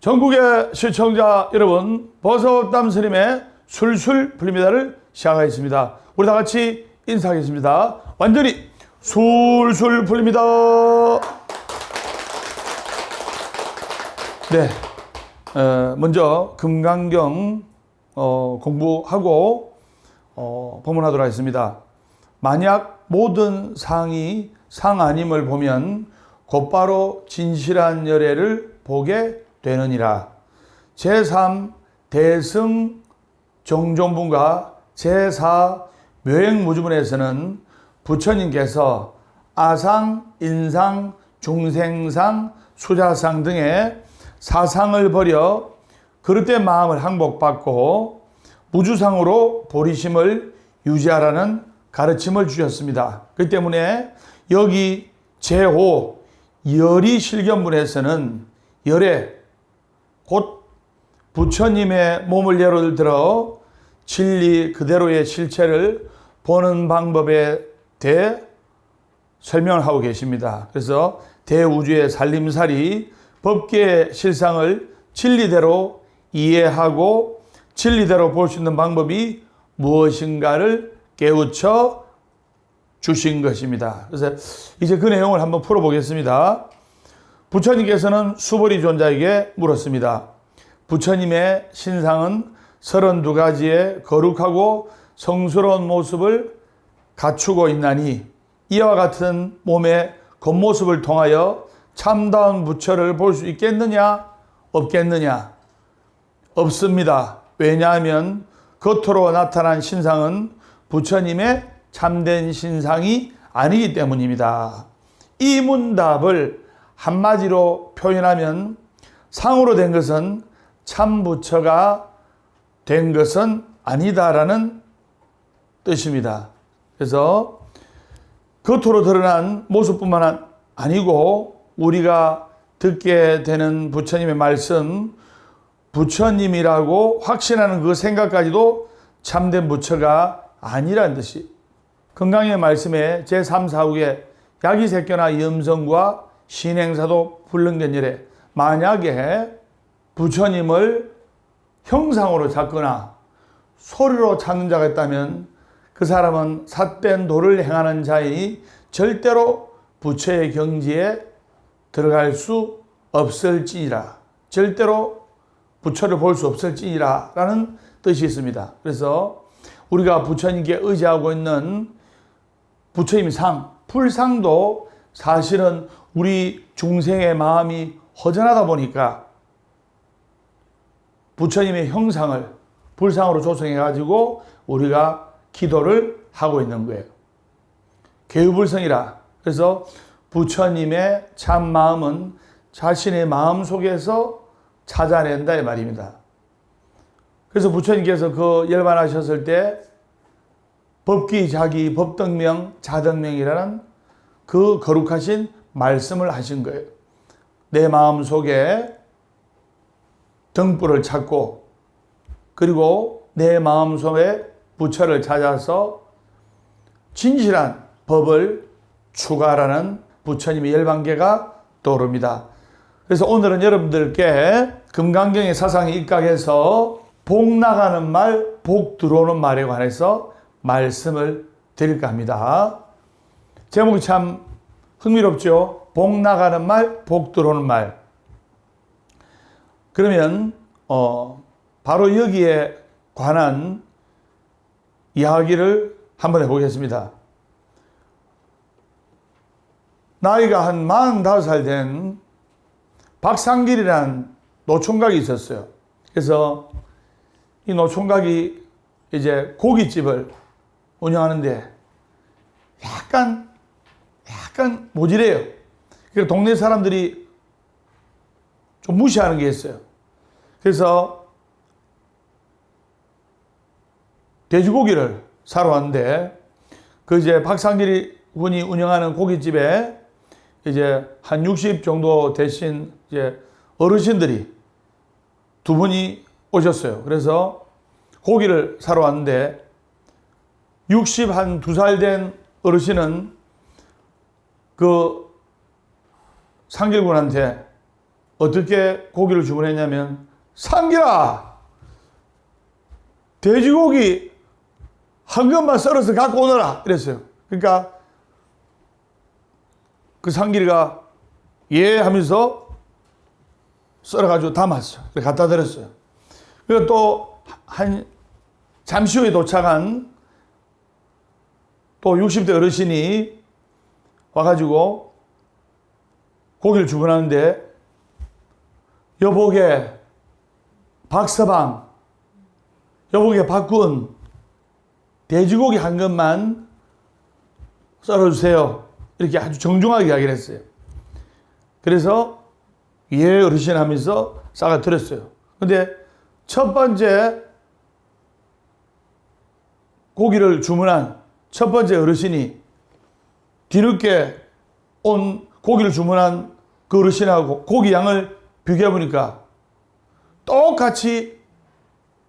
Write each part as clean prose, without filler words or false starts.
전국의 시청자 여러분, 버섯담스님의 술술 풀립니다를 시작하겠습니다. 우리 다 같이 인사하겠습니다. 완전히 술술 풀립니다. 네, 먼저 금강경 공부하고 법문하도록 하겠습니다. 만약 모든 상이 상 아님을 보면 곧바로 진실한 열애를 보게 되느니라. 제3 대승 정종분과 제4 묘행무주문에서는 부처님께서 아상, 인상, 중생상, 수자상 등의 사상을 버려 그릇된 마음을 항복받고 무주상으로 보리심을 유지하라는 가르침을 주셨습니다. 그렇기 때문에 여기 제5 열의실견문에서는 열애 곧 부처님의 몸을 예를 들어 진리 그대로의 실체를 보는 방법에 대해 설명을 하고 계십니다. 그래서 대우주의 살림살이 법계의 실상을 진리대로 이해하고 진리대로 볼 수 있는 방법이 무엇인가를 깨우쳐 주신 것입니다. 그래서 이제 그 내용을 한번 풀어보겠습니다. 부처님께서는 수보리 존자에게 물었습니다. 부처님의 신상은 32가지의 거룩하고 성스러운 모습을 갖추고 있나니 이와 같은 몸의 겉모습을 통하여 참다운 부처를 볼 수 있겠느냐? 없겠느냐? 없습니다. 왜냐하면 겉으로 나타난 신상은 부처님의 참된 신상이 아니기 때문입니다. 이 문답을 한마디로 표현하면 상으로 된 것은 참 부처가 된 것은 아니다라는 뜻입니다. 그래서 겉으로 드러난 모습뿐만 아니고 우리가 듣게 되는 부처님의 말씀, 부처님이라고 확신하는 그 생각까지도 참된 부처가 아니라는 뜻이. 건강의 말씀에 제3, 4국에 야기색견화 염성과 신행사도 불능된 일에 만약에 부처님을 형상으로 찾거나 소리로 찾는 자가 있다면 그 사람은 삿된 도를 행하는 자이니 절대로 부처의 경지에 들어갈 수 없을지니라. 절대로 부처를 볼 수 없을지니라 라는 뜻이 있습니다. 그래서 우리가 부처님께 의지하고 있는 부처님의 상, 풀상도 사실은 우리 중생의 마음이 허전하다 보니까 부처님의 형상을 불상으로 조성해가지고 우리가 기도를 하고 있는 거예요. 개유불성이라. 그래서 부처님의 참 마음은 자신의 마음 속에서 찾아낸다 이 말입니다. 그래서 부처님께서 그 열반하셨을 때 법기자기 법등명 자등명이라는 그 거룩하신 말씀을 하신 거예요. 내 마음 속에 등불을 찾고 그리고 내 마음 속에 부처를 찾아서 진실한 법을 추구하라는 부처님의 열반계가 떠오릅니다. 그래서 오늘은 여러분들께 금강경의 사상에 입각해서 복 나가는 말, 복 들어오는 말에 관해서 말씀을 드릴까 합니다. 제목이 참 흥미롭죠? 복 나가는 말, 복 들어오는 말. 그러면 바로 여기에 관한 이야기를 한번 해보겠습니다. 나이가 한 45살 된 박상길이라는 노총각이 있었어요. 그래서 이 노총각이 이제 고깃집을 운영하는데 약간 모질해요. 그래서 동네 사람들이 좀 무시하는 게 있어요. 그래서 돼지고기를 사러 왔는데 그 이제 박상길이 분이 운영하는 고깃집에 이제 한 60 정도 되신 이제 어르신들이 두 분이 오셨어요. 그래서 고기를 사러 왔는데 60 한 2살 된 어르신은 그 상길군한테 어떻게 고기를 주문했냐면, 상길아, 돼지고기 한 것만 썰어서 갖고 오너라 이랬어요. 그러니까 그 상길이가 예 하면서 썰어가지고 담았어요. 갖다 드렸어요. 그리고 또 잠시 후에 도착한 또 60대 어르신이 와가지고 고기를 주문하는데, 여보게 박서방, 여보게 박군, 돼지고기 한 것만 썰어주세요. 이렇게 아주 정중하게 이야기를 했어요. 그래서 예 어르신 하면서 싸가 드렸어요. 근데 첫 번째 고기를 주문한 첫 번째 어르신이 뒤늦게 온 고기를 주문한 그 어르신하고 고기 양을 비교해 보니까 똑같이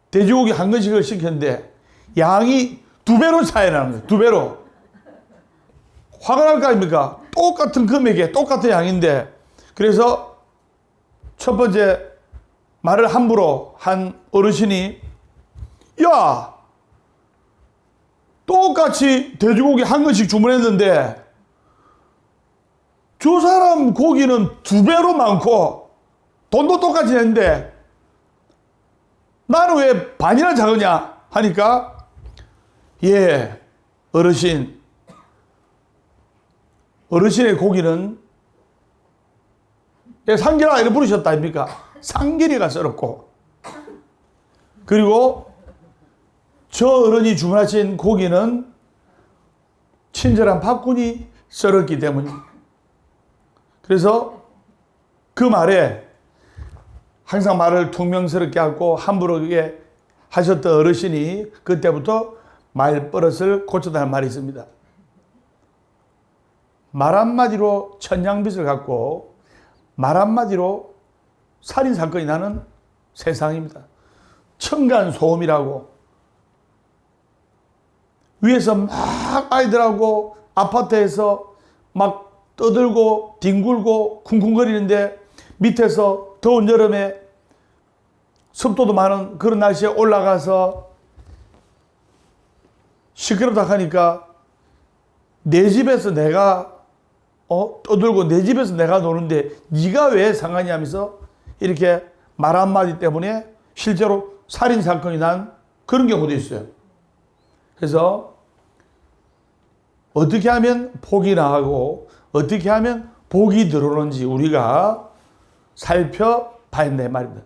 돼지고기 한 건씩을 시켰는데 양이 2배로 차이 나는 거예요. 2배로. 화가 날 거 아닙니까? 똑같은 금액에 똑같은 양인데. 그래서 첫 번째 말을 함부로 한 어르신이, 야, 똑같이 돼지고기 한 건씩 주문했는데 저 사람 고기는 2배로 많고 돈도 똑같이 냈는데 나는 왜 반이나 작으냐 하니까, 예 어르신의 고기는 상길아 이렇게 부르셨다 아닙니까? 상길이가 썰었고, 그리고 저 어른이 주문하신 고기는 친절한 박군이 썰었기 때문입니다. 그래서 그 말에 항상 말을 퉁명스럽게 하고 함부로게 하셨던 어르신이 그때부터 말버릇을 고쳤다는 말이 있습니다. 말 한마디로 천냥빚을 갖고 말 한마디로 살인사건이 나는 세상입니다. 층간소음이라고 위에서 막 아이들하고 아파트에서 막 떠들고 뒹굴고 쿵쿵거리는데 밑에서 더운 여름에 습도도 많은 그런 날씨에 올라가서 시끄럽다 하니까 내 집에서 내가 떠들고 내 집에서 내가 노는데 네가 왜 상관이 하면서 이렇게 말 한마디 때문에 실제로 살인사건이 난 그런 경우도 있어요. 그래서 어떻게 하면 복이 나가고 어떻게 하면 복이 들어오는지 우리가 살펴봐야 된다 말입니다.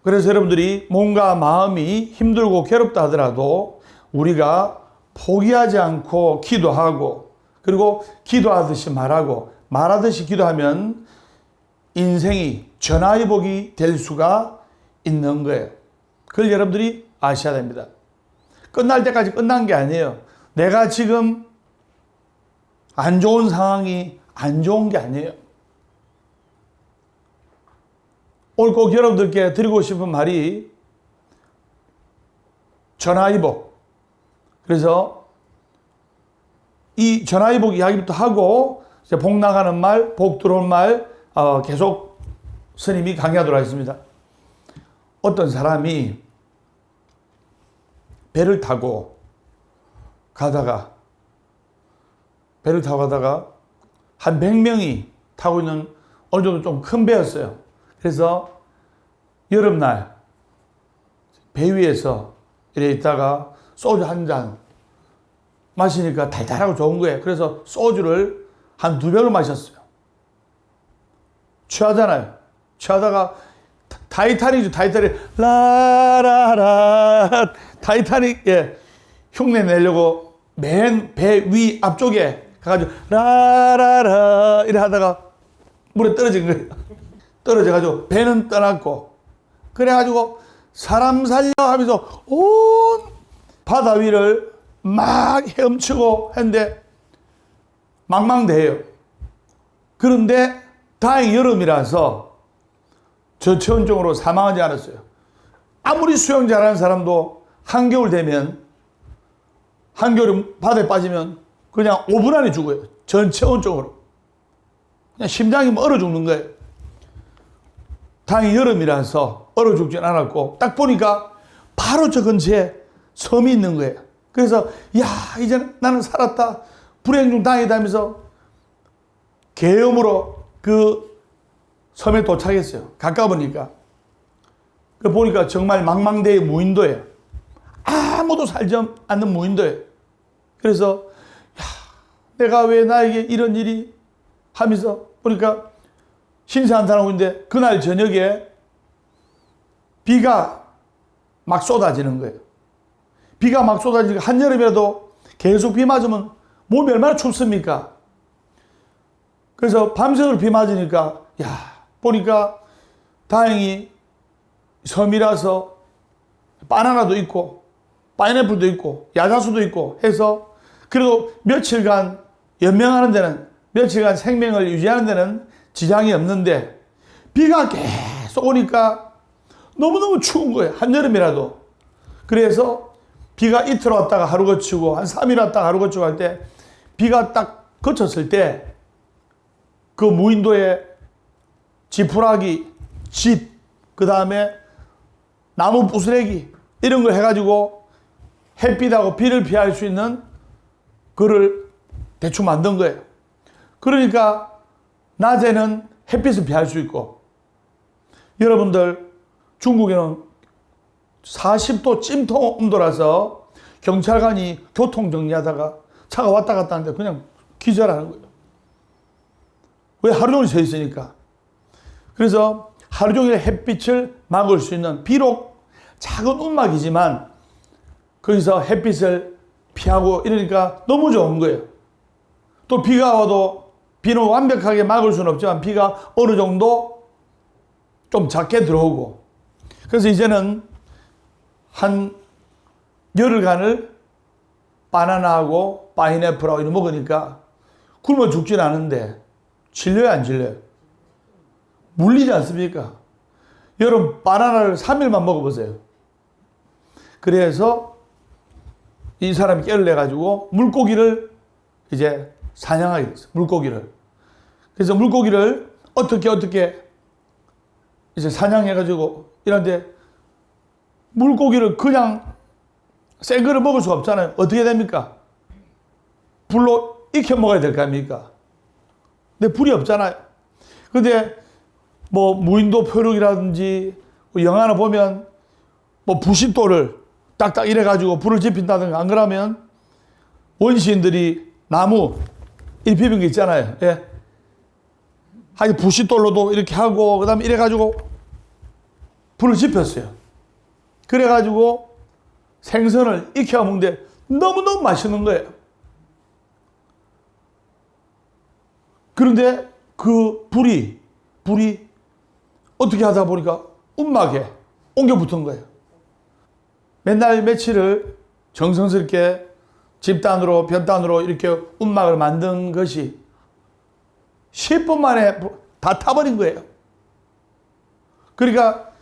그래서 여러분들이 뭔가 마음이 힘들고 괴롭다 하더라도 우리가 포기하지 않고 기도하고, 그리고 기도하듯이 말하고 말하듯이 기도하면 인생이 전화위복이 될 수가 있는 거예요. 그걸 여러분들이 아셔야 됩니다. 끝날 때까지 끝난 게 아니에요. 내가 지금 안 좋은 상황이 안 좋은 게 아니에요. 오늘 꼭 여러분들께 드리고 싶은 말이 전화위복. 그래서 이 전화위복 이야기부터 하고 이제 복 나가는 말, 복 들어온 말 계속 스님이 강의하도록 하겠습니다. 어떤 사람이 배를 타고 가다가 한 100명이 타고 있는 어느 정도 좀 큰 배였어요. 그래서 여름날 배 위에서 이래 있다가 소주 한 잔 마시니까 달달하고 좋은 거예요. 그래서 소주를 한 2병을 마셨어요. 취하잖아요. 취하다가 타이타닉 라라라 타이타닉 흉내 내려고 맨 배 위 앞쪽에 가가지고 라라라 이래 하다가 물에 떨어진 거예요. 떨어져가지고 배는 떠났고, 그래가지고 사람 살려 하면서 온 바다 위를 막 헤엄치고 했는데 망망대해요. 그런데 다행히 여름이라서 저체온증으로 사망하지 않았어요. 아무리 수영 잘하는 사람도 한겨울 되면, 한겨울에 바다에 빠지면 그냥 5분 안에 죽어요. 전체온증으로. 그냥 심장이 얼어 죽는 거예요. 다행히 여름이라서 얼어 죽진 않았고, 딱 보니까 바로 저 근처에 섬이 있는 거예요. 그래서 야, 이제 나는 살았다, 불행 중 다행이다 하면서 계엄으로 그 섬에 도착했어요. 가까우니까. 그 보니까 정말 망망대해 무인도예요. 아무도 살지 않는 무인도예요. 그래서 야, 내가 왜 나에게 이런 일이 하면서 보니까 신세 한탄하고 있는데, 그날 저녁에 비가 막 쏟아지는 거예요. 비가 막 쏟아지니까, 한여름이라도 계속 비 맞으면 몸이 얼마나 춥습니까? 그래서 밤새도록 비 맞으니까, 야, 보니까 다행히 섬이라서 바나나도 있고 파인애플도 있고 야자수도 있고 해서 그래도 며칠간 연명하는 데는, 며칠간 생명을 유지하는 데는 지장이 없는데, 비가 계속 오니까 너무너무 추운 거예요. 한여름이라도. 그래서 비가 이틀 왔다가 하루 그치고 한 3일 왔다가 하루 그치고 할 때, 비가 딱 그쳤을 때 그 무인도에 지푸라기, 집, 그 다음에 나무 부스레기 이런 걸 해가지고 햇빛하고 비를 피할 수 있는 그를 대충 만든 거예요. 그러니까 낮에는 햇빛을 피할 수 있고, 여러분들 중국에는 40도 찜통 온도라서 경찰관이 교통 정리하다가 차가 왔다 갔다 하는데 그냥 기절하는 거예요. 왜? 하루 종일 서 있으니까. 그래서 하루 종일 햇빛을 막을 수 있는, 비록 작은 움막이지만 거기서 햇빛을 피하고 이러니까 너무 좋은 거예요. 또 비가 와도, 비는 완벽하게 막을 수는 없지만 비가 어느 정도 좀 작게 들어오고, 그래서 이제는 한 열흘간을 바나나하고 파인애플하고 이런 먹으니까 굶어 죽진 않은데 질려요, 안 질려요? 물리지 않습니까? 여러분, 바나나를 3일만 먹어보세요. 그래서 이 사람이 깨를 내가지고 물고기를 이제 사냥하게 됐어요. 물고기를. 그래서 물고기를 어떻게 이제 사냥해가지고 이런데, 물고기를 그냥 생 거를 먹을 수가 없잖아요. 어떻게 됩니까? 불로 익혀 먹어야 될 거 아닙니까? 근데 불이 없잖아요. 근데 뭐 무인도 표류기라든지 영화나 보면 뭐 부싯돌을 딱딱 이래가지고 불을 지핀다든가, 안 그러면 원시인들이 나무 이렇게 비빈 게 있잖아요. 예. 하여튼 부싯돌로도 이렇게 하고, 그 다음에 이래가지고 불을 지폈어요. 그래가지고 생선을 익혀 먹는데 너무너무 맛있는 거예요. 그런데 그 불이 어떻게 하다 보니까 움막에 옮겨 붙은 거예요. 맨날 며칠을 정성스럽게 집단으로 변단으로 이렇게 움막을 만든 것이 10분 만에 다 타버린 거예요. 그러니까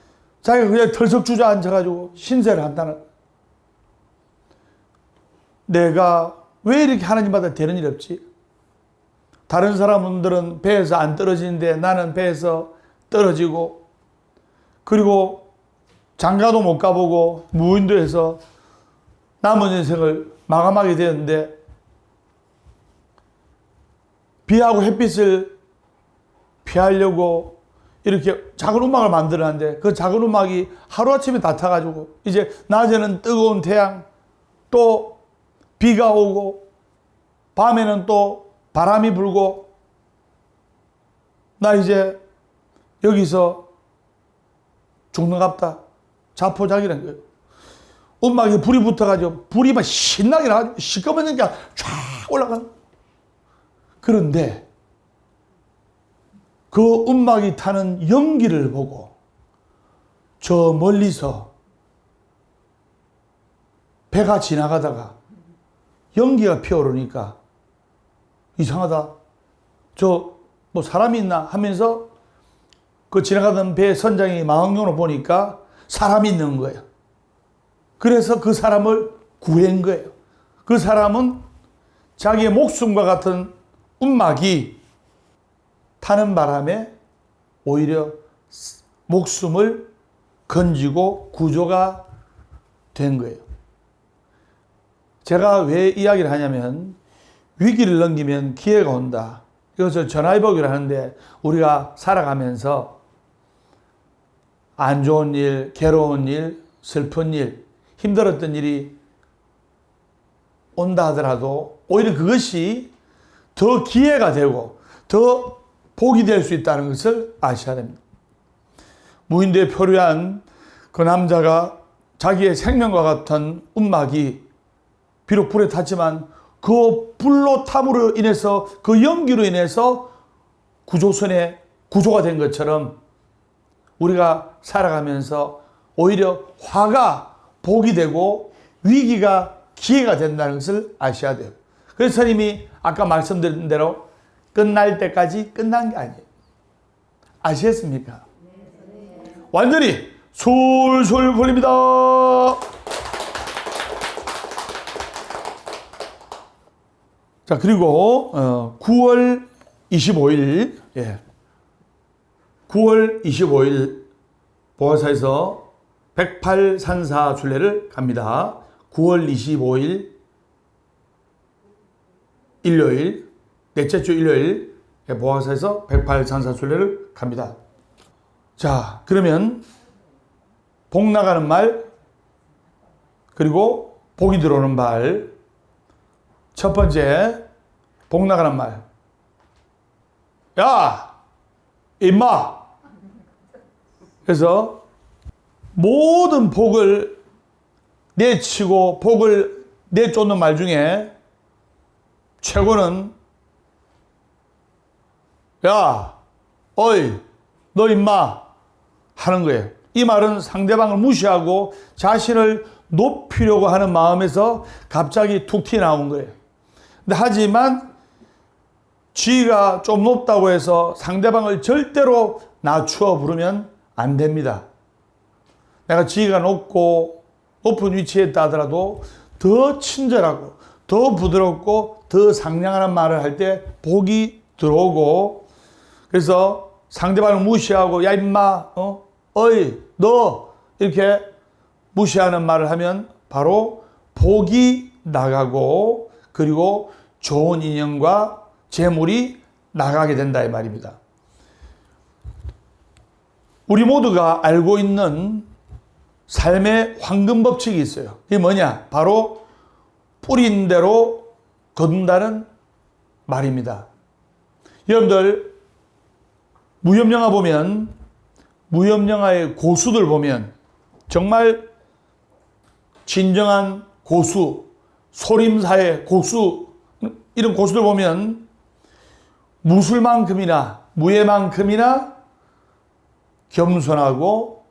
자기가 그냥 털썩 주저앉아가지고 신세를 한다는, 내가 왜 이렇게 하나님마다 되는 일 없지? 다른 사람들은 배에서 안 떨어지는데 나는 배에서 떨어지고, 그리고 장가도 못 가보고 무인도에서 남은 인생을 마감하게 되었는데, 비하고 햇빛을 피하려고 이렇게 작은 움막을 만들었는데, 그 작은 움막이 하루아침에 다 타가지고 이제 낮에는 뜨거운 태양, 또 비가 오고, 밤에는 또 바람이 불고, 나 이제 여기서 죽는갑다, 자포자기라는 거예요. 움막에 불이 붙어가지고 불이 막 신나게 나가지고 시꺼먼니까 쫙 올라가는. 그런데 그 움막이 타는 연기를 보고 저 멀리서 배가 지나가다가 연기가 피어오르니까 이상하다, 저 뭐 사람이 있나 하면서 그 지나가던 배 선장이 망원경으로 보니까 사람이 있는 거예요. 그래서 그 사람을 구한 거예요. 그 사람은 자기의 목숨과 같은 움막이 타는 바람에 오히려 목숨을 건지고 구조가 된 거예요. 제가 왜 이야기를 하냐면 위기를 넘기면 기회가 온다. 이것을 전화위복이라 하는데 우리가 살아가면서 안 좋은 일, 괴로운 일, 슬픈 일, 힘들었던 일이 온다 하더라도 오히려 그것이 더 기회가 되고 더 복이 될 수 있다는 것을 아셔야 됩니다. 무인도에 표류한 그 남자가 자기의 생명과 같은 움막이 비록 불에 탔지만 그 불로 탐으로 인해서 그 연기로 인해서 구조가 된 것처럼 우리가 살아가면서 오히려 화가 복이 되고 위기가 기회가 된다는 것을 아셔야 돼요. 그래서 스님이 아까 말씀드린 대로 끝날 때까지 끝난 게 아니에요. 아시겠습니까? 완전히 술술 풀립니다. 자, 그리고 9월 25일 9월 25일 보화사에서 108산사 순례를 갑니다. 9월 25일 일요일, 넷째 주 일요일 보화사에서 108산사 순례를 갑니다. 자, 그러면 복 나가는 말, 그리고 복이 들어오는 말. 첫 번째, 복 나가는 말. 야, 임마. 그래서 모든 복을 내치고 복을 내쫓는 말 중에 최고는 야, 어이, 너 임마 하는 거예요. 이 말은 상대방을 무시하고 자신을 높이려고 하는 마음에서 갑자기 툭 튀어나온 거예요. 근데 하지만 지위가 좀 높다고 해서 상대방을 절대로 낮추어 부르면 안 됩니다. 내가 지위가 높은 위치에 있다 하더라도 더 친절하고 더 부드럽고 더 상냥한 말을 할 때 복이 들어오고, 그래서 상대방을 무시하고 야 임마, 어이 너 이렇게 무시하는 말을 하면 바로 복이 나가고 그리고 좋은 인연과 재물이 나가게 된다 이 말입니다. 우리 모두가 알고 있는 삶의 황금 법칙이 있어요. 이게 뭐냐? 바로 뿌린 대로 거둔다는 말입니다. 여러분들 무협영화 보면, 무협영화의 고수들 보면 정말 진정한 고수, 소림사의 고수, 이런 고수들 보면 무예만큼이나 겸손하고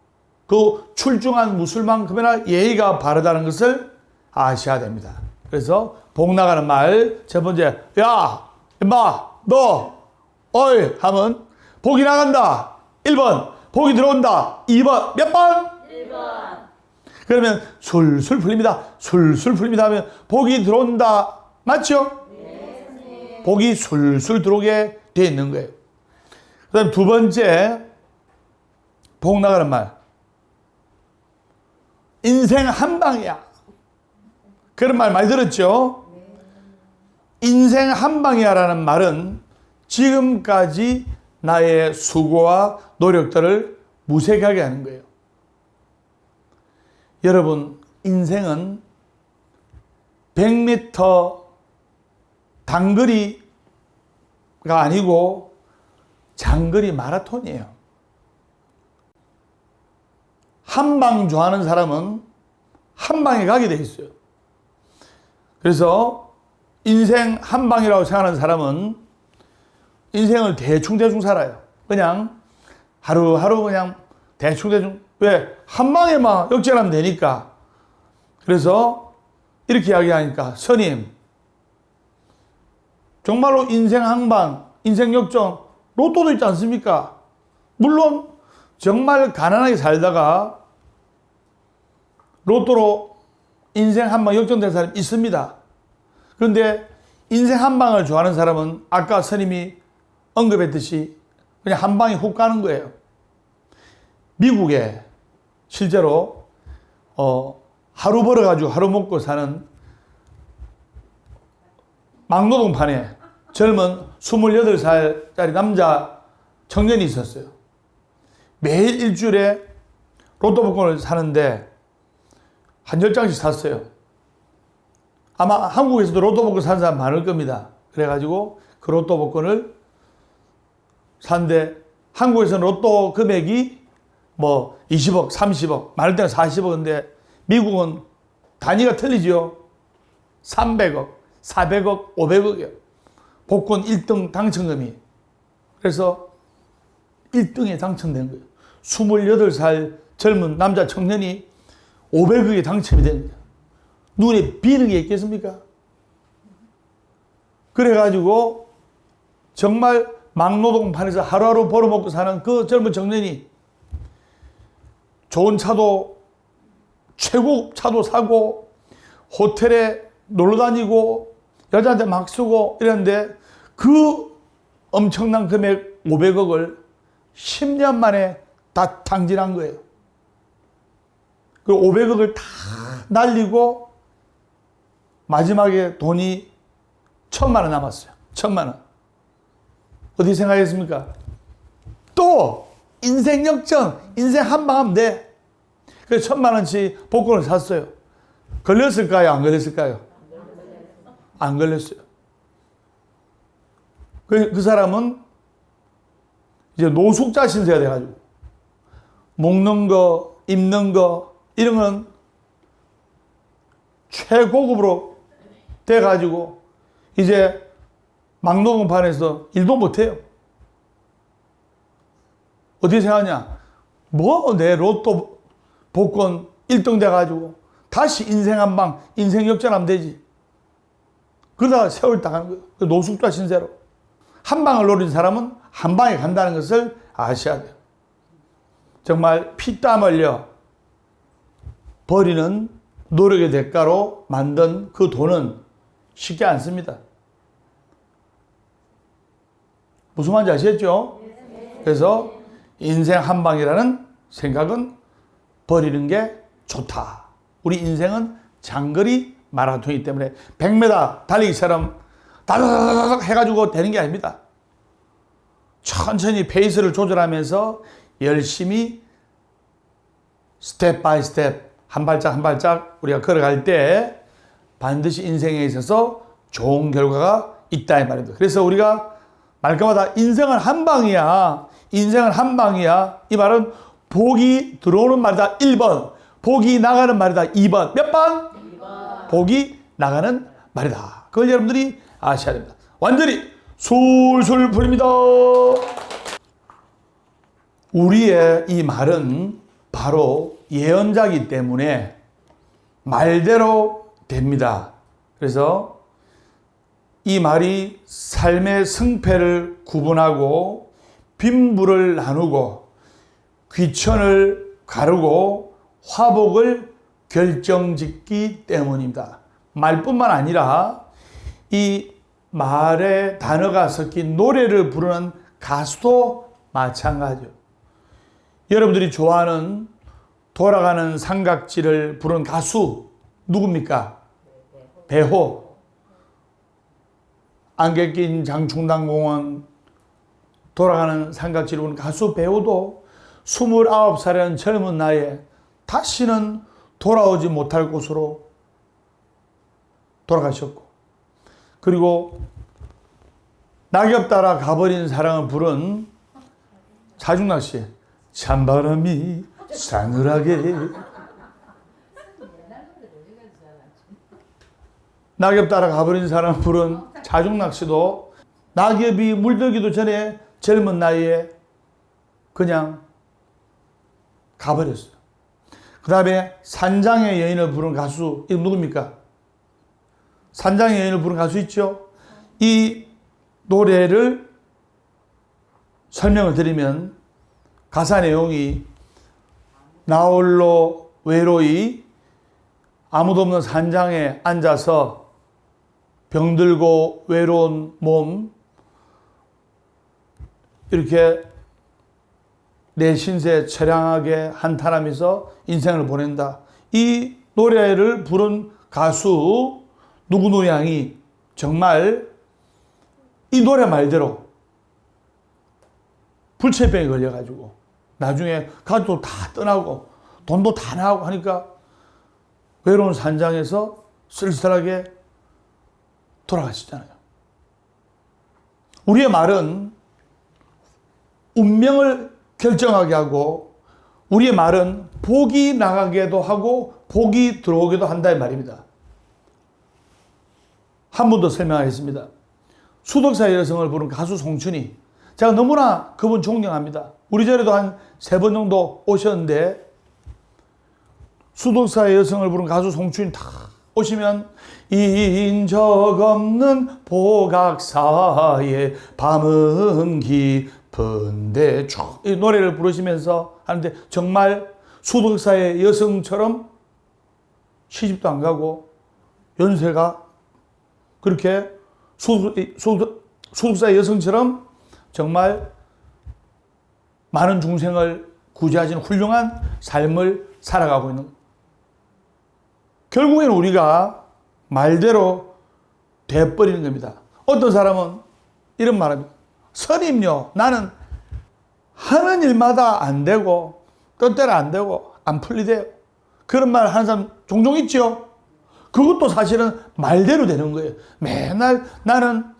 그 출중한 무술만큼이나 예의가 바르다는 것을 아셔야 됩니다. 그래서 복 나가는 말, 첫 번째, 야, 임마, 너, 어이 하면 복이 나간다. 1번, 복이 들어온다. 2번, 몇 번? 1번. 그러면 술술 풀립니다. 술술 풀립니다 하면 복이 들어온다. 맞죠? 네. 복이 술술 들어오게 되어 있는 거예요. 그 다음 두 번째, 복 나가는 말. 인생 한 방이야. 그런 말 많이 들었죠? 인생 한 방이야 라는 말은 지금까지 나의 수고와 노력들을 무색하게 하는 거예요. 여러분, 인생은 100m 단거리가 아니고 장거리 마라톤이에요. 한 방 좋아하는 사람은 한 방에 가게 돼 있어요. 그래서 인생 한 방이라고 생각하는 사람은 인생을 대충 살아요. 그냥 하루하루 그냥 대충. 왜? 한 방에만 역전하면 되니까. 그래서 이렇게 이야기하니까, 스님, 정말로 인생 한 방, 인생 역전, 로또도 있지 않습니까? 물론 정말 가난하게 살다가 로또로 인생 한 방 역전된 사람이 있습니다. 그런데 인생 한 방을 좋아하는 사람은 아까 스님이 언급했듯이 그냥 한 방에 훅 가는 거예요. 미국에 실제로 하루 벌어가지고 하루 먹고 사는 막노동판에 젊은 28살짜리 남자 청년이 있었어요. 매일 일주일에 로또 복권을 사는데 한 10장씩 샀어요. 아마 한국에서도 로또 복권 산 사람 많을 겁니다. 그래가지고 그 로또 복권을 샀는데 한국에서는 로또 금액이 뭐 20억, 30억, 많을 때는 40억인데 미국은 단위가 틀리죠. 300억, 400억, 500억이요. 복권 1등 당첨금이. 그래서 1등에 당첨된 거예요. 28살 젊은 남자 청년이 500억에 당첨이 된 거예요. 눈에 비는 게 있겠습니까? 그래가지고 정말 막노동판에서 하루하루 벌어먹고 사는 그 젊은 청년이 좋은 차도 최고급 차도 사고 호텔에 놀러 다니고 여자한테 막 쓰고 이랬는데 그 엄청난 금액 500억을 10년 만에 다 탕진한 거예요. 그 500억을 다 날리고 마지막에 돈이 1,000만 원 남았어요. 1,000만 원. 어디 생각했습니까? 또 인생 역전, 인생 한 방 하면 돼. 그래서 1,000만 원치 복권을 샀어요. 걸렸을까요? 안 걸렸을까요? 안 걸렸어요. 그 사람은 이제 노숙자 신세가 돼가지고 먹는 거, 입는 거 이런 건 최고급으로 돼가지고 이제 막노동판에서 일도 못해요. 어떻게 생각하냐? 뭐 내 로또 복권 1등 돼가지고 다시 인생 한 방, 인생 역전하면 되지. 그러다가 세월 당하는 거예요. 노숙자 신세로. 한 방을 노린 사람은 한 방에 간다는 것을 아셔야 돼요. 정말 피땀 흘려 버리는 노력의 대가로 만든 그 돈은 쉽지 않습니다. 무슨 말인지 아시겠죠? 그래서 인생 한 방이라는 생각은 버리는 게 좋다. 우리 인생은 장거리 마라톤이기 때문에 100m 달리기처럼 다다다닥 해가지고 되는 게 아닙니다. 천천히 페이스를 조절하면서 열심히 스텝 바이 스텝 한 발짝 한 발짝 우리가 걸어갈 때 반드시 인생에 있어서 좋은 결과가 있다 이 말입니다. 그래서 우리가 말까마다 인생은 한 방이야. 인생은 한 방이야. 이 말은 복이 들어오는 말이다. 1번. 복이 나가는 말이다. 2번. 몇 번? 2번. 복이 나가는 말이다. 그걸 여러분들이 아셔야 됩니다. 완전히 술술 풀립니다. 우리의 이 말은 바로 예언자이기 때문에 말대로 됩니다. 그래서 이 말이 삶의 승패를 구분하고 빈부를 나누고 귀천을 가르고 화복을 결정짓기 때문입니다. 말뿐만 아니라 이 말에 단어가 섞인 노래를 부르는 가수도 마찬가지요. 여러분들이 좋아하는 돌아가는 삼각지를 부른 가수 누굽니까? 배호. 안개 낀 장충당공원 돌아가는 삼각지를 부른 가수 배호도 29살이라는 젊은 나이에 다시는 돌아오지 못할 곳으로 돌아가셨고, 그리고 낙엽 따라 가버린 사랑을 부른 차중락 씨, 찬바람이 싸늘하게 낙엽 따라 가버린 사랑을 부른 차중락 씨도 낙엽이 물들기도 전에 젊은 나이에 그냥 가버렸어요. 그 다음에 산장의 여인을 부른 가수, 이거 누굽니까? 산장의 여인을 부른 가수 있죠? 이 노래를 설명을 드리면 가사 내용이 나홀로 외로이 아무도 없는 산장에 앉아서 병들고 외로운 몸 이렇게 내 신세 처량하게 한탄하면서 인생을 보낸다. 이 노래를 부른 가수 누구 양이 정말 이 노래 말대로 불치병에 걸려가지고 나중에 가족도 다 떠나고 돈도 다 나가고 하니까 외로운 산장에서 쓸쓸하게 돌아가셨잖아요. 우리의 말은 운명을 결정하게 하고 우리의 말은 복이 나가게도 하고 복이 들어오기도 한다 이 말입니다. 한 번 더 설명하겠습니다. 수덕사의 여성을 부른 가수 송춘이, 제가 너무나 그분 존경합니다. 우리 절에도 한 3번 정도 오셨는데 수덕사의 여성을 부른 가수 송춘이 다 오시면 인적 없는 보각사의 밤은 깊은데 쭉 이 노래를 부르시면서 하는데 정말 수덕사의 여성처럼 시집도 안 가고 연세가 그렇게 수덕사의 여성처럼 정말 많은 중생을 구제하시는 훌륭한 삶을 살아가고 있는 거예요. 결국에는 우리가 말대로 돼버리는 겁니다. 어떤 사람은 이런 말합니다. 스님요, 나는 하는 일마다 안 되고 뜻대로 안 되고 안 풀리대요. 그런 말 하는 사람 종종 있죠. 그것도 사실은 말대로 되는 거예요. 맨날 나는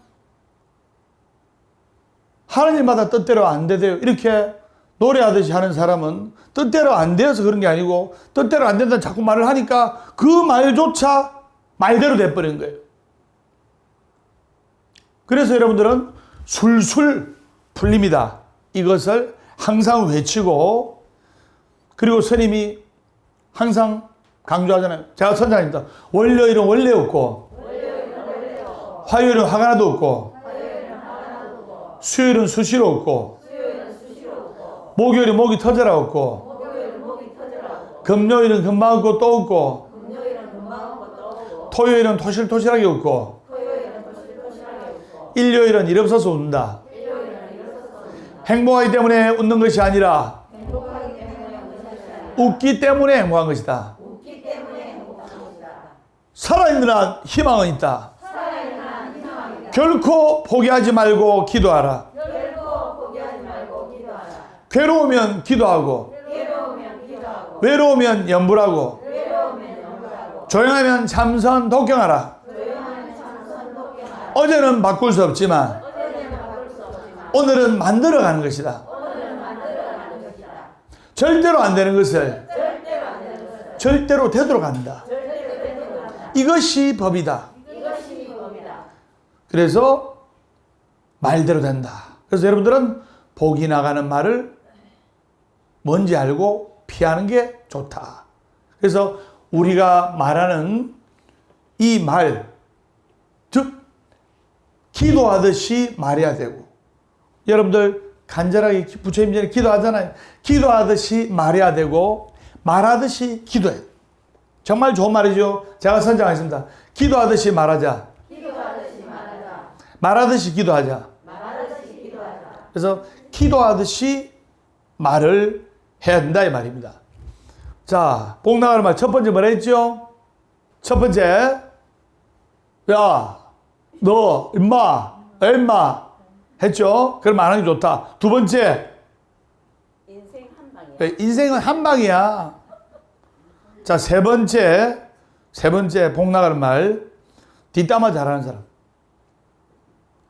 하는 일마다 뜻대로 안 되대요. 이렇게 노래하듯이 하는 사람은 뜻대로 안 되어서 그런 게 아니고 뜻대로 안 된다는 자꾸 말을 하니까 그 말조차 말대로 돼버린 거예요. 그래서 여러분들은 술술 풀립니다. 이것을 항상 외치고, 그리고 스님이 항상 강조하잖아요. 제가 선장입니다. 월요일은 원래 없고, 화요일은 화가 나도 없고, 수요일은 수시로 없고, 목요일은 목이 터져라 없고, 금요일은 금방 없고 또 없고, 토요일은 토실토실하게 없고, 일요일은 일 없어서 웃는다. 행복하기 때문에 웃는 것이 아니라 웃기 때문에 행복한 것이다. 살아있는 한 희망은 있다. 결코 포기하지 말고 기도하라. 괴로우면 기도하고, 외로우면 염불하고, 조용하면 참선 독경하라. 어제는 바꿀 수 없지만 오늘은 만들어가는 것이다. 절대로 안 되는 것을 절대로 되도록 한다. 이것이 법이다. 그래서 말대로 된다. 그래서 여러분들은 복이 나가는 말을 뭔지 알고 피하는 게 좋다. 그래서 우리가 말하는 이 말, 즉 기도하듯이 말해야 되고, 여러분들 간절하게 부처님 전에 기도하잖아요. 기도하듯이 말해야 되고 말하듯이 기도해야 돼요. 정말 좋은 말이죠. 제가 선정하겠습니다. 기도하듯이 말하자. 말하듯이 기도하자. 그래서 기도하듯이 말을 해야 된다 이 말입니다. 자, 복 나가는 말 첫 번째 뭐라 했죠? 첫 번째, 야, 너 임마 했죠? 그럼 안 하는 게 좋다. 두 번째, 인생 한 방이야. 인생은 한 방이야. 자, 세 번째 복 나가는 말, 뒷담화 잘하는 사람.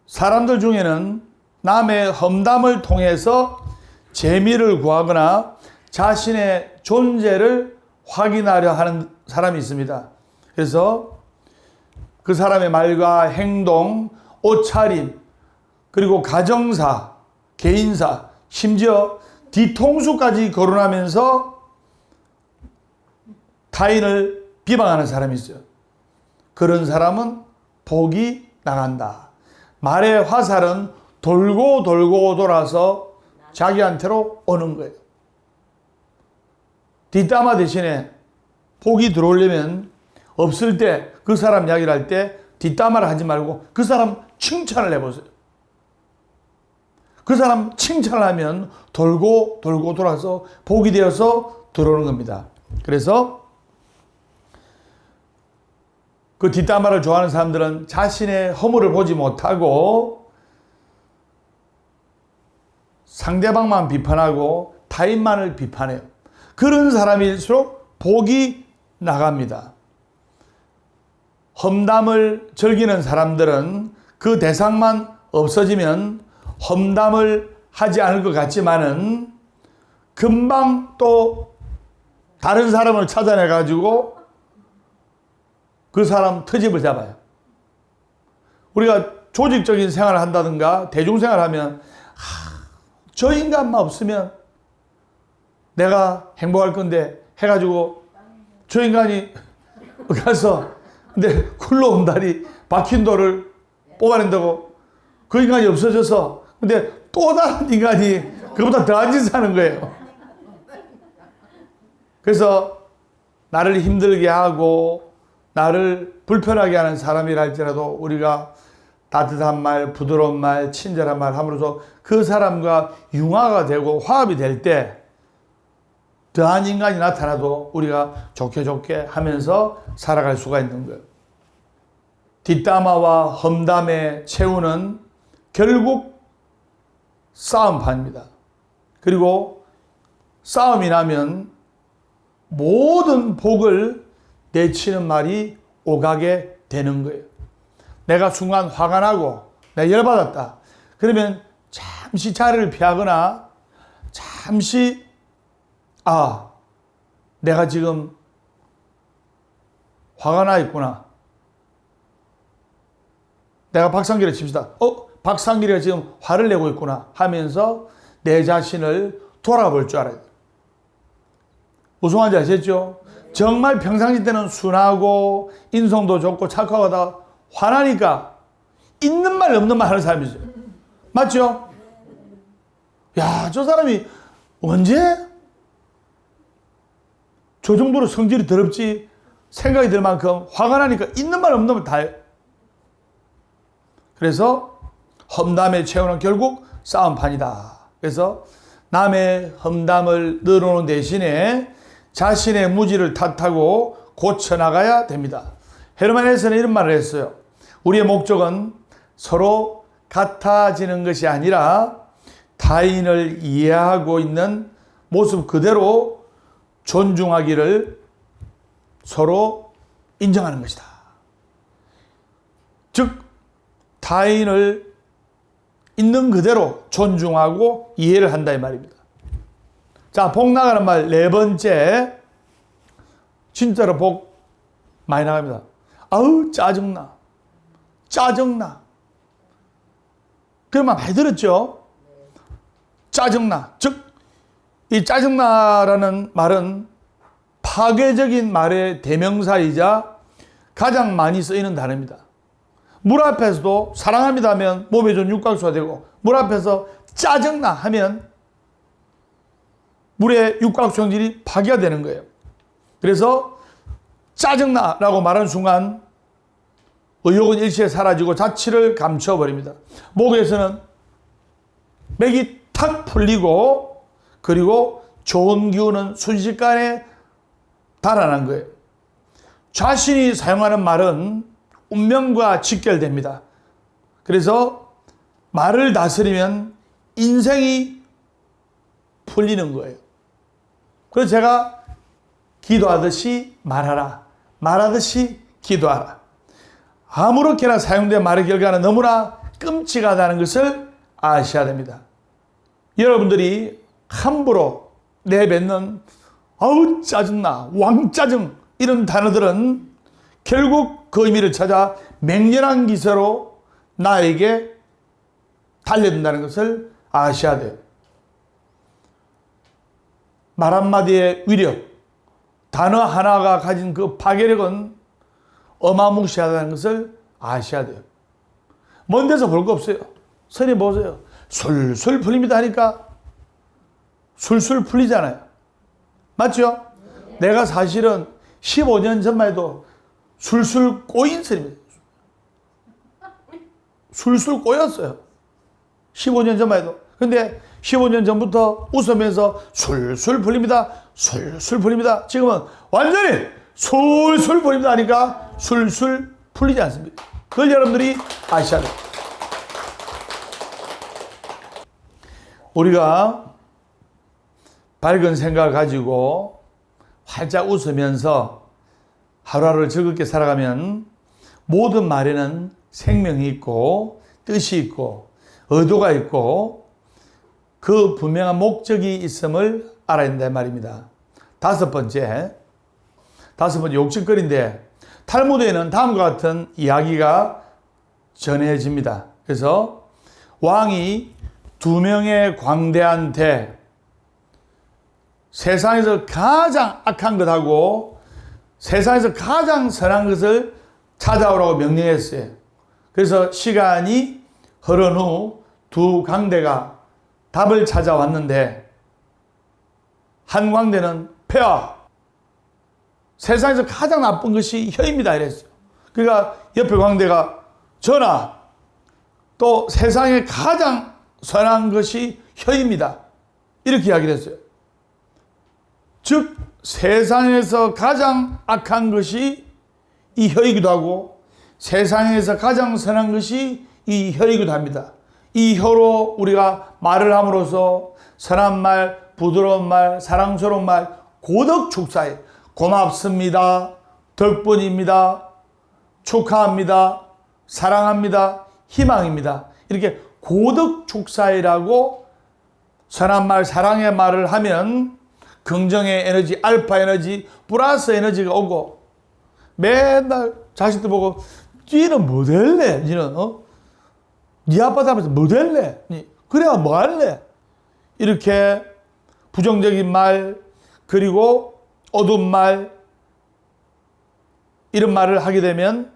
사람들 중에는 남의 험담을 통해서 재미를 구하거나 자신의 존재를 확인하려 하는 사람이 있습니다. 그래서 그 사람의 말과 행동, 옷차림, 그리고 가정사, 개인사, 심지어 뒤통수까지 거론하면서 타인을 비방하는 사람이 있어요. 그런 사람은 복이 나간다. 말의 화살은 돌고 돌아서 자기한테로 오는 거예요. 뒷담화 대신에 복이 들어오려면 없을 때 그 사람 이야기를 할 때 뒷담화를 하지 말고 그 사람 칭찬을 해보세요. 그 사람 칭찬을 하면 돌고 돌고 돌아서 복이 되어서 들어오는 겁니다. 그래서 그 뒷담화를 좋아하는 사람들은 자신의 허물을 보지 못하고 상대방만 비판하고 타인만을 비판해요. 그런 사람일수록 복이 나갑니다. 험담을 즐기는 사람들은 그 대상만 없어지면 험담을 하지 않을 것 같지만은 금방 또 다른 사람을 찾아내 가지고 그 사람 트집을 잡아요. 우리가 조직적인 생활을 한다든가 대중생활을 하면 저 인간만 없으면 내가 행복할 건데 해가지고 저 인간이 가서 근데 굴러온 다리 박힌 돌을 뽑아낸다고 그 인간이 없어져서 근데 또 다른 인간이 그보다 더한 짓을 하는 거예요. 그래서 나를 힘들게 하고 나를 불편하게 하는 사람이라 할지라도 우리가 따뜻한 말, 부드러운 말, 친절한 말 함으로써 그 사람과 융화가 되고 화합이 될 때 더한 인간이 나타나도 우리가 좋게 좋게 하면서 살아갈 수가 있는 거예요. 뒷담화와 험담의 최후는 결국 싸움판입니다. 그리고 싸움이 나면 모든 복을 내치는 말이 오가게 되는 거예요. 내가 순간 화가 나고 내가 열받았다. 그러면 잠시 자리를 피하거나 잠시 내가 지금 화가 나 있구나. 내가 박상길을 칩시다. 박상길이가 지금 화를 내고 있구나 하면서 내 자신을 돌아볼 줄 알아야 돼요. 무슨 말인지 아시겠죠? 정말 평상시 때는 순하고 인성도 좋고 착하고 하다 화나니까 있는 말 없는 말 하는 사람이죠. 맞죠? 야, 저 사람이 언제 저 정도로 성질이 더럽지 생각이 들 만큼 화가 나니까 있는 말 없는 말 다 해요. 그래서 험담의 최후는 결국 싸움판이다. 그래서 남의 험담을 늘어놓는 대신에 자신의 무지를 탓하고 고쳐나가야 됩니다. 헤르만 헤세는 이런 말을 했어요. 우리의 목적은 서로 같아지는 것이 아니라 타인을 이해하고 있는 모습 그대로 존중하기를 서로 인정하는 것이다. 즉 타인을 있는 그대로 존중하고 이해를 한다 이 말입니다. 자, 복 나가는 말 네 번째. 진짜로 복 많이 나갑니다. 아우 짜증나. 짜증나. 그런 말 많이 들었죠? 짜증나. 즉 이 짜증나라는 말은 파괴적인 말의 대명사이자 가장 많이 쓰이는 단어입니다. 물 앞에서도 사랑합니다 하면 몸에 좋은 육각수가 되고 물 앞에서 짜증나 하면 물의 육각수 성질이 파괴가 되는 거예요. 그래서 짜증나라고 말하는 순간 의욕은 일시에 사라지고 자취를 감춰버립니다. 목에서는 맥이 탁 풀리고 그리고 좋은 기운은 순식간에 달아난 거예요. 자신이 사용하는 말은 운명과 직결됩니다. 그래서 말을 다스리면 인생이 풀리는 거예요. 그래서 제가 기도하듯이 말하라. 말하듯이 기도하라. 아무렇게나 사용된 말의 결과는 너무나 끔찍하다는 것을 아셔야 됩니다. 여러분들이 함부로 내뱉는 아우 짜증나, 왕짜증 이런 단어들은 결국 그 의미를 찾아 맹렬한 기세로 나에게 달려든다는 것을 아셔야 돼요. 말 한마디의 위력, 단어 하나가 가진 그 파괴력은 어마무시하다는 것을 아셔야 돼요. 먼 데서 볼 거 없어요. 선이 보세요. 술술 풀립니다 하니까 술술 풀리잖아요. 맞죠? 내가 사실은 15년 전만 해도 술술 꼬인 선입니다. 술술 꼬였어요. 15년 전만 해도. 근데 15년 전부터 웃으면서 술술 풀립니다. 술술 풀립니다. 지금은 완전히 술술 풀립니다 하니까 술술 풀리지 않습니다. 그걸 여러분들이 아셔야 돼요. 우리가 밝은 생각을 가지고 활짝 웃으면서 하루하루를 즐겁게 살아가면 모든 말에는 생명이 있고 뜻이 있고 의도가 있고 그 분명한 목적이 있음을 알아야 된다 말입니다. 다섯 번째 욕짓거리인데 탈무드에는 다음과 같은 이야기가 전해집니다. 그래서 왕이 두 명의 광대한테 세상에서 가장 악한 것하고 세상에서 가장 선한 것을 찾아오라고 명령했어요. 그래서 시간이 흐른 후 두 광대가 답을 찾아왔는데 한 광대는 폐하, 세상에서 가장 나쁜 것이 혀입니다 이랬어요. 그러니까 옆에 광대가 전하, 또 세상에 가장 선한 것이 혀입니다. 이렇게 이야기를 했어요. 즉 세상에서 가장 악한 것이 이 혀이기도 하고 세상에서 가장 선한 것이 이 혀이기도 합니다. 이 혀로 우리가 말을 함으로써 선한 말, 부드러운 말, 사랑스러운 말, 고덕축사에 고맙습니다, 덕분입니다, 축하합니다, 사랑합니다, 희망입니다. 이렇게 고덕축사이라고 선한 말, 사랑의 말을 하면 긍정의 에너지, 알파 에너지, 플러스 에너지가 오고 맨날 자식들 보고 니는 뭐 될래? 니는 니 아빠 닮아서 뭐 될래? 그래야 뭐 할래? 이렇게 부정적인 말 그리고 어두운 말 이런 말을 하게 되면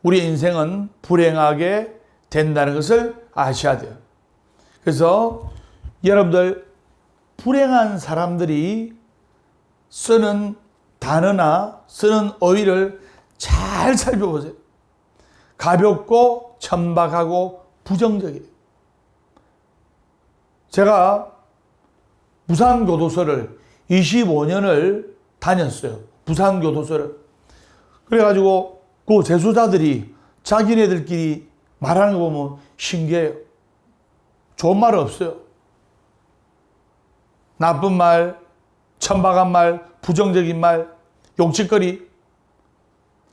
우리 인생은 불행하게 된다는 것을 아셔야 돼요. 그래서 여러분들 불행한 사람들이 쓰는 단어나 쓰는 어휘를 잘 살펴보세요. 가볍고 천박하고 부정적이에요. 제가 부산교도소를 25년을 다녔어요. 부산교도소를. 그래가지고 그 재수자들이 자기네들끼리 말하는 거 보면 신기해요. 좋은 말은 없어요. 나쁜 말, 천박한 말, 부정적인 말, 욕짓거리.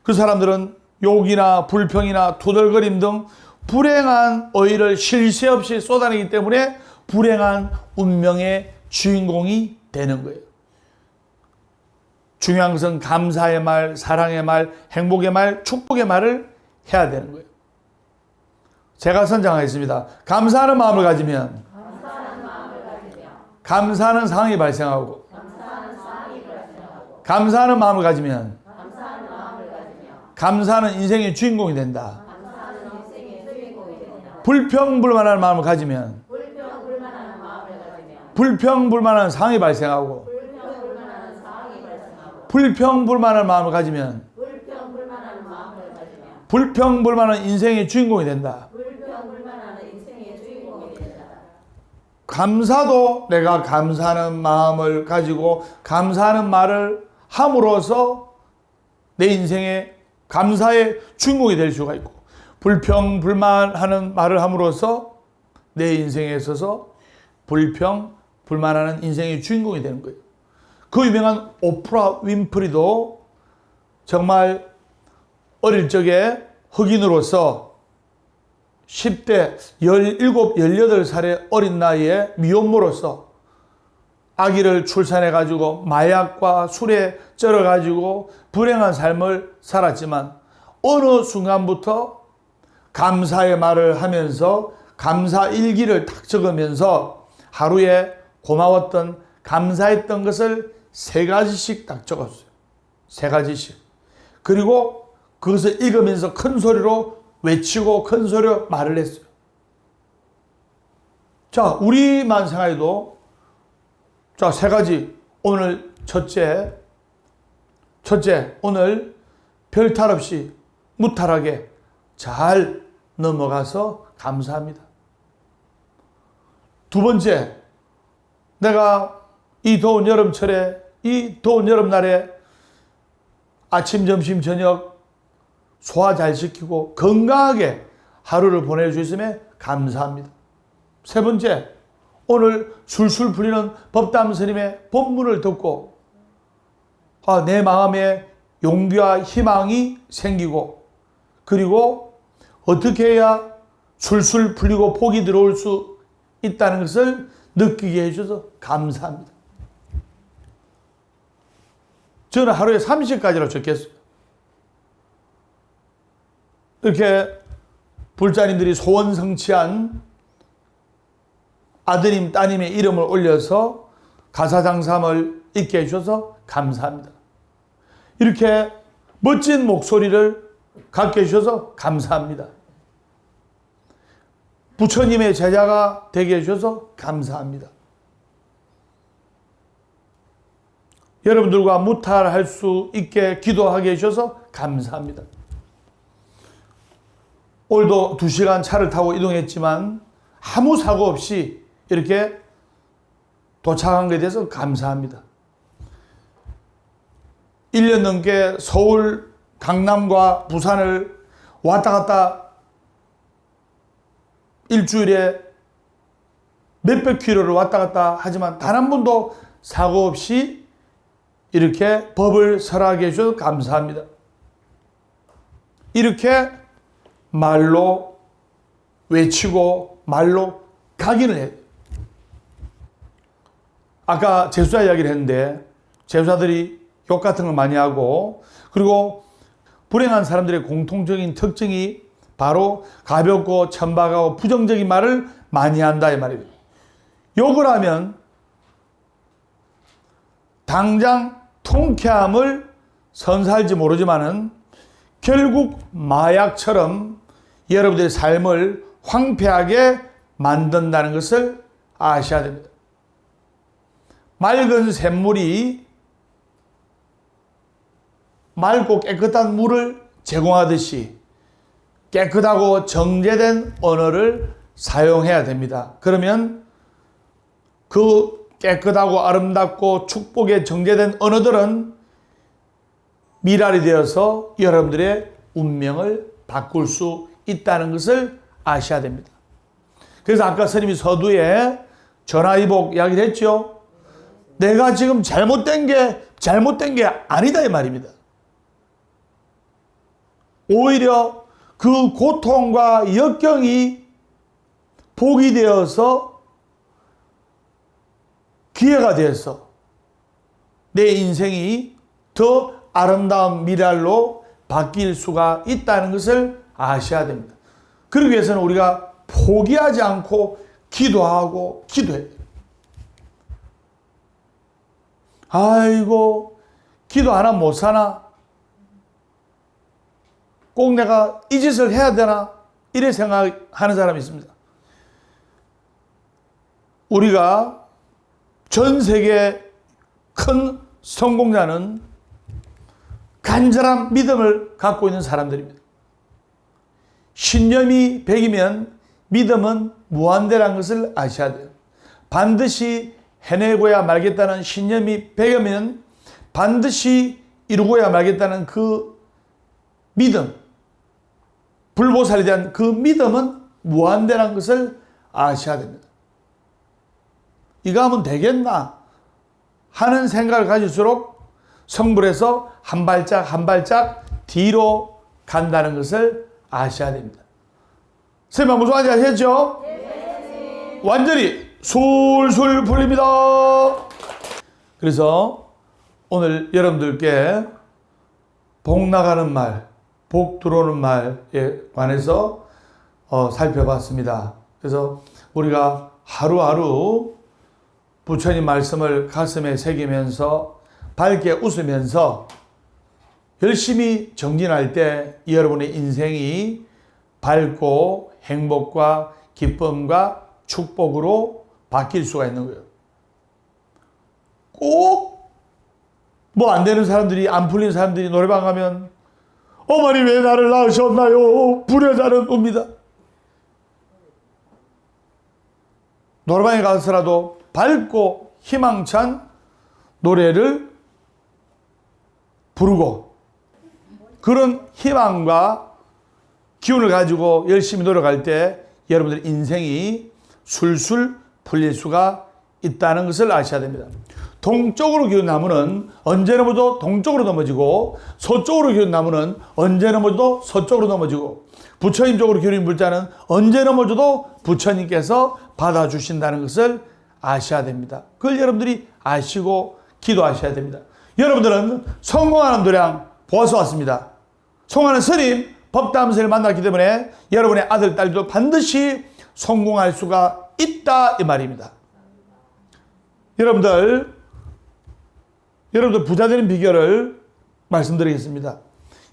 그 사람들은 욕이나 불평이나 투덜거림 등 불행한 어휘를 쉴 새 없이 쏟아내기 때문에 불행한 운명의 주인공이 되는 거예요. 중요한 것은 감사의 말, 사랑의 말, 행복의 말, 축복의 말을 해야 되는 거예요. 제가 선장하겠습니다. 감사하는 마음을 가지면 감사하는 상황이 발생하고 감사하는 마음을 가지면 감사하는 인생의 주인공이 된다. 불평불만한 마음을 가지면 불평불만한 상황이 발생하고 불평불만한 마음을 가지면 불평불만한 인생의 주인공이 된다. 감사도 내가 감사하는 마음을 가지고 감사하는 말을 함으로써 내 인생의 감사의 주인공이 될 수가 있고 불평불만하는 말을 함으로써 내 인생에 있어서 불평불만하는 인생의 주인공이 되는 거예요. 그 유명한 오프라 윈프리도 정말 어릴 적에 흑인으로서 10대 17, 18살의 어린 나이에 미혼모로서 아기를 출산해가지고 마약과 술에 쩔어가지고 불행한 삶을 살았지만 어느 순간부터 감사의 말을 하면서 감사 일기를 딱 적으면서 하루에 고마웠던 감사했던 것을 3가지씩 딱 적었어요. 3가지씩. 그리고 그것을 읽으면서 큰 소리로 외치고 큰 소리로 말을 했어요. 자, 우리만 생각해도 자, 3가지. 오늘 첫째, 오늘 별탈 없이 무탈하게 잘 넘어가서 감사합니다. 두 번째, 내가 이 더운 여름철에, 이 더운 여름날에 아침, 점심, 저녁 소화 잘 시키고 건강하게 하루를 보낼 수 있음에 감사합니다. 세 번째, 오늘 술술 풀리는 법담 스님의 법문을 듣고 내 마음에 용기와 희망이 생기고, 그리고 어떻게 해야 술술 풀리고 복이 들어올 수 있다는 것을 느끼게 해주셔서 감사합니다. 저는 하루에 30가지로 적겠어요. 이렇게 불자님들이 소원 성취한 아드님, 따님의 이름을 올려서 가사장삼을 읽게 해주셔서 감사합니다. 이렇게 멋진 목소리를 갖게 해주셔서 감사합니다. 부처님의 제자가 되게 해주셔서 감사합니다. 여러분들과 무탈할 수 있게 기도하게 해주셔서 감사합니다. 오늘도 2시간 차를 타고 이동했지만 아무 사고 없이 이렇게 도착한 것에 대해서 감사합니다. 1년 넘게 서울, 강남과 부산을 왔다 갔다 일주일에 몇백 킬로를 왔다 갔다 하지만 단 한 번도 사고 없이 이렇게 법을 설하게 해주셔서 감사합니다. 이렇게 말로 외치고 말로 각인을 해요. 아까 제수자 이야기를 했는데 제수자들이 욕 같은 걸 많이 하고, 그리고 불행한 사람들의 공통적인 특징이 바로 가볍고 천박하고 부정적인 말을 많이 한다 이 말이에요. 욕을 하면 당장 통쾌함을 선사할지 모르지만은 결국 마약처럼 여러분들의 삶을 황폐하게 만든다는 것을 아셔야 됩니다. 맑은 샘물이 맑고 깨끗한 물을 제공하듯이 깨끗하고 정제된 언어를 사용해야 됩니다. 그러면 그 깨끗하고 아름답고 축복에 정제된 언어들은 미랄이 되어서 여러분들의 운명을 바꿀 수 있다는 것을 아셔야 됩니다. 그래서 아까 스님이 서두에 전화위복 이야기를 했죠. 내가 지금 잘못된 게 아니다 이 말입니다. 오히려 그 고통과 역경이 복이 되어서 기회가 되어서 내 인생이 더 아름다운 미랄로 바뀔 수가 있다는 것을 아셔야 됩니다. 그러기 위해서는 우리가 포기하지 않고 기도하고 기도해야 돼요. 아이고, 기도 안 하면 못 사나? 꼭 내가 이 짓을 해야 되나? 이래 생각하는 사람이 있습니다. 우리가 전 세계 큰 성공자는 간절한 믿음을 갖고 있는 사람들입니다. 신념이 100이면 믿음은 무한대라는 것을 아셔야 돼요. 반드시 해내고야 말겠다는 신념이 100이면 반드시 이루고야 말겠다는 그 믿음, 불보살에 대한 그 믿음은 무한대라는 것을 아셔야 됩니다. 이거 하면 되겠나 하는 생각을 가질수록 성불에서 한 발짝 한 발짝 뒤로 간다는 것을 아셔야 됩니다. 선생님 무슨 말인지 아시겠죠? 네. 완전히 술술 풀립니다. 그래서 오늘 여러분들께 복 나가는 말, 복 들어오는 말에 관해서 살펴봤습니다. 그래서 우리가 하루하루 부처님 말씀을 가슴에 새기면서 밝게 웃으면서 열심히 정진할 때 여러분의 인생이 밝고 행복과 기쁨과 축복으로 바뀔 수가 있는 거예요. 꼭 뭐 안 되는 사람들이, 안 풀린 사람들이 노래방 가면 어머니 왜 나를 낳으셨나요? 불효자는 옵니다. 노래방에 가서라도 밝고 희망찬 노래를 부르고 그런 희망과 기운을 가지고 열심히 노력할 때 여러분들 인생이 술술 풀릴 수가 있다는 것을 아셔야 됩니다. 동쪽으로 기운 나무는 언제 넘어도 동쪽으로 넘어지고 서쪽으로 기운 나무는 언제 넘어도 서쪽으로 넘어지고 부처님 쪽으로 기운이 불자는 언제 넘어져도 부처님께서 받아주신다는 것을 아셔야 됩니다. 그걸 여러분들이 아시고 기도하셔야 됩니다. 여러분들은 성공하는 도량 보아서 왔습니다. 성공하는 스님 법담스를 만났기 때문에 여러분의 아들, 딸도 반드시 성공할 수가 있다 이 말입니다. 여러분들 부자 되는 비결을 말씀드리겠습니다.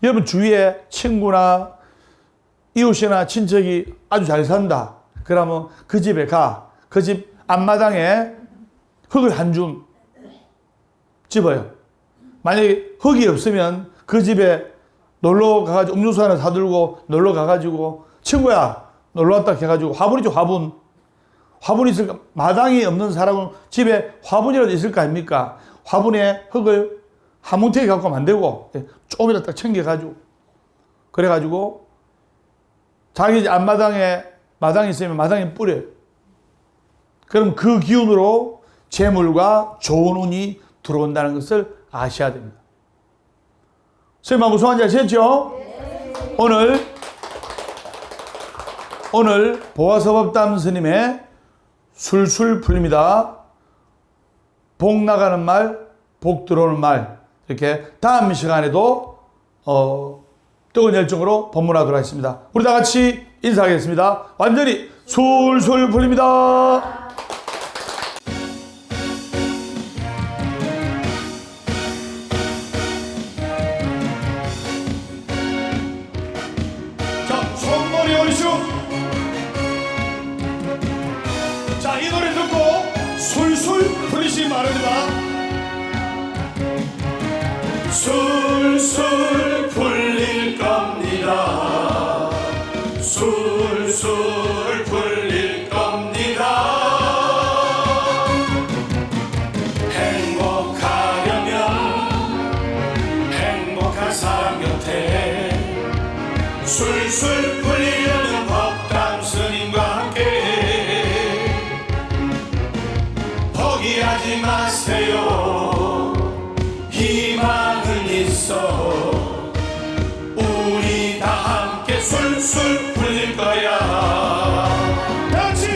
여러분 주위에 친구나 이웃이나 친척이 아주 잘 산다. 그러면 그 집에 가. 그 집 앞마당에 흙을 한 줌 집어요. 만약에 흙이 없으면 그 집에 놀러 가가지고 음료수 하나 사들고 놀러 가가지고 친구야 놀러 왔다 해가지고 화분이죠, 화분. 화분이 있을까? 마당이 없는 사람은 집에 화분이라도 있을 거 아닙니까? 화분에 흙을 한 뭉태기 갖고 하면 안 되고 조금이라도 딱 챙겨가지고 그래가지고 자기 앞마당에 마당이 있으면 마당에 뿌려요. 그럼 그 기운으로 재물과 좋은 운이 들어온다는 것을 아셔야 됩니다. 선생님하고 소환자 아셨죠? 네. 오늘 보아서법담 스님의 술술 풀립니다. 복 나가는 말, 복 들어오는 말 이렇게 다음 시간에도 뜨거운 열정으로 법문하도록 하겠습니다. 우리 다 같이 인사하겠습니다. 완전히 술술 풀립니다. 자, 손머리 올리시고 자, 이 노래 듣고 술술 풀리시기 바랍니다. 술술 풀릴 겁니다. 술술 풀릴 겁니다. 행복하려면 행복한 사람 곁에 술술 풀리려면 법담 스님과 함께 포기하지 마세요. 희망은 있어. 우리 다 함께 술술 풀릴 거야. 같이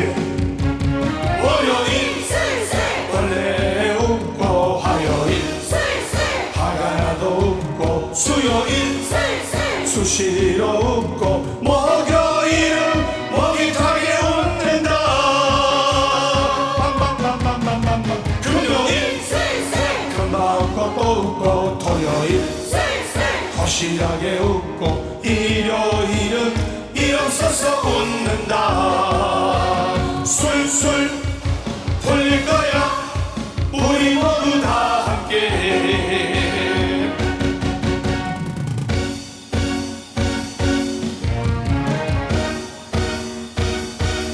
월요일 술술 원래 웃고 화요일 술술 화가 나도 웃고 수요일 술술 수시로 웃고 목요일은 목이 타게 웃는다. 빵빵빵빵빵빵 금요일 술술 금방 웃고 또 웃고 토요일 술술 허실하게 웃고 일요일은 일 없어서 웃는다. 술술 풀릴 거야. 우리 모두 다 함께.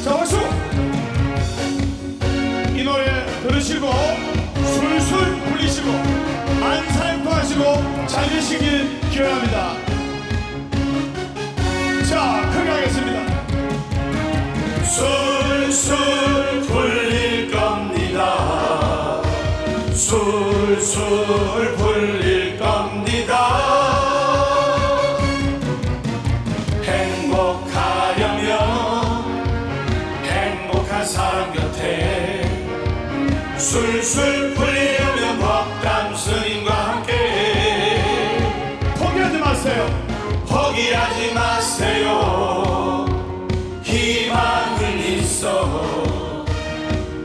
자, 박수! 이 노래 들으시고 술술 풀리시고 만사행통하시고 잘 되시길 기원합니다. 자, 크게 하겠습니다. 술술 풀릴 겁니다. 술술 풀릴 겁니다. 행복하려면 행복한 사람 곁에 술술 풀리려면 법담 스님과 함께 포기하지 마세요. 포기하지 마세요. 희망은 있어.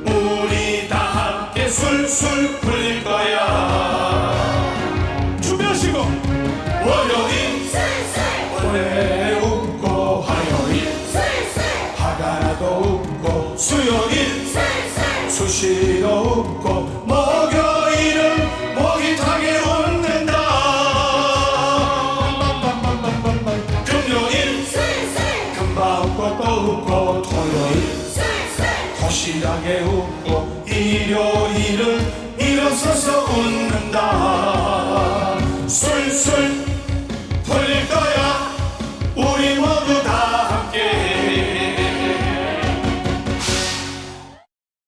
우리 다 함께 술술 풀릴 거야. 준비하시고 월요일 술술 원래 웃고 화요일 술술 화가 나도 웃고 수요일 술술 수시로 웃고 목요일은 목이 타게 웃는다. 금요일 술술 금방 웃고 또 웃고 토요일 술술 확실하게 웃고 일요일은 일어서서 웃는다 술술